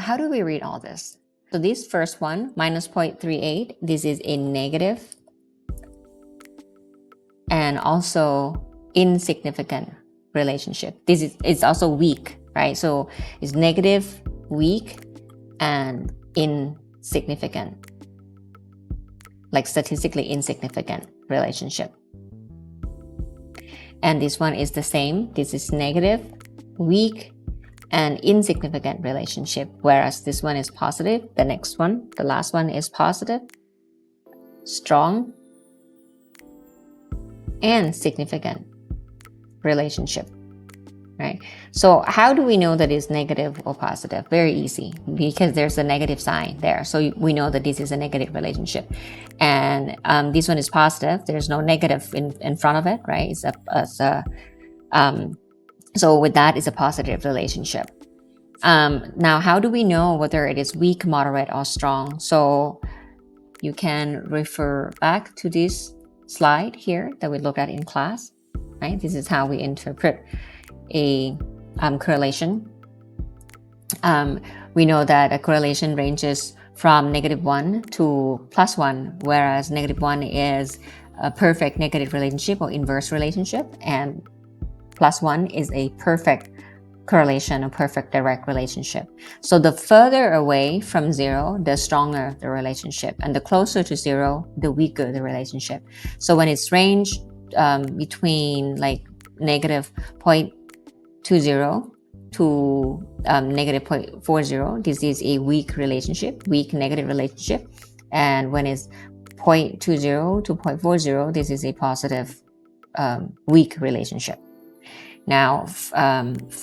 how do we read all this? So this first one, minus 0.38, this is a negative and also insignificant relationship. This is it's also weak, right? So it's negative, weak, and insignificant, like statistically insignificant relationship. And this one is the same. This is negative, weak, and insignificant relationship, whereas this one is positive. The next one, the last one, is positive, strong, and significant relationship, right? So how do we know that it's negative or positive? Very easy, because there's a negative sign there. So we know that this is a negative relationship. And this one is positive. There's no negative in front of it, right? So with that, it's a positive relationship. Now, how do we know whether it is weak, moderate, or strong? So you can refer back to this slide here that we looked at in class, right? This is how we interpret a correlation. We know that a correlation ranges from -1 to +1, whereas -1 is a perfect negative relationship or inverse relationship, and +1 is a perfect correlation, a perfect direct relationship. So the further away from 0, the stronger the relationship, and the closer to 0, the weaker the relationship. So when it's ranged between like -0.20 to -0.40, this is a weak relationship, weak negative relationship. And when it's 0.20 to 0.40, this is a positive weak relationship. Now,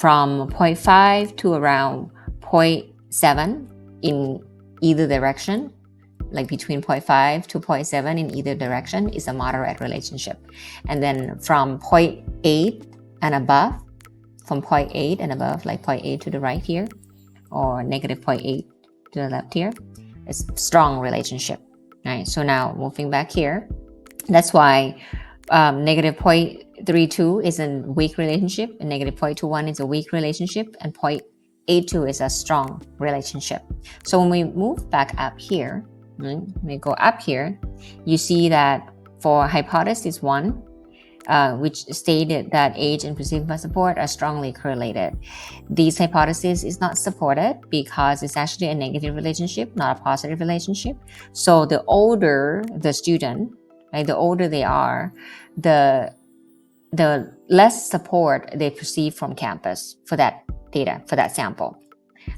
from 0.5 to around 0.7 in either direction, like between 0.5 to 0.7 in either direction, is a moderate relationship. And then from 0.8 and above, from 0.8 and above, like 0.8 to the right here, or -0.8 to the left here, it's a strong relationship, right? So now moving back here, that's why -0.32 is a weak relationship, and -0.21 is a weak relationship, and 0.82 is a strong relationship. So when we move back up here, when we go up here, you see that for hypothesis 1, which stated that age and perceived by support are strongly correlated. This hypothesis is not supported because it's actually a negative relationship, not a positive relationship. So the older the student, right, the older they are, the less support they perceive from campus for that data, for that sample.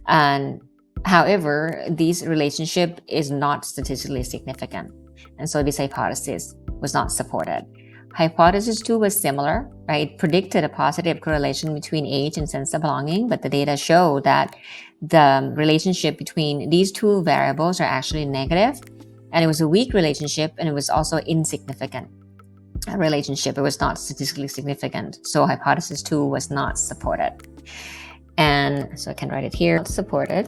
And however, this relationship is not statistically significant. And so this hypothesis was not supported. Hypothesis 2 was similar, right? It predicted a positive correlation between age and sense of belonging, but the data show that the relationship between these two variables are actually negative, and it was a weak relationship, and it was also insignificant relationship. It was not statistically significant. So hypothesis 2 was not supported. And so I can write it here, not supported.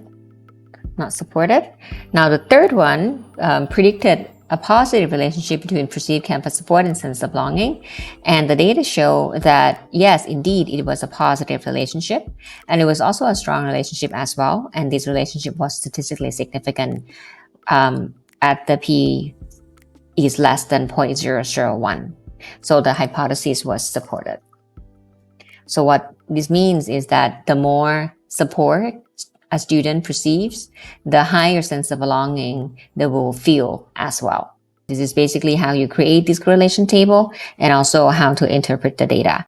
Now the third one predicted a positive relationship between perceived campus support and sense of belonging. And the data show that, yes, indeed, it was a positive relationship. And it was also a strong relationship as well. And this relationship was statistically significant at the p is less than 0.001. So the hypothesis was supported. So what this means is that the more support a student perceives, the higher sense of belonging they will feel as well. This is basically how you create this correlation table and also how to interpret the data.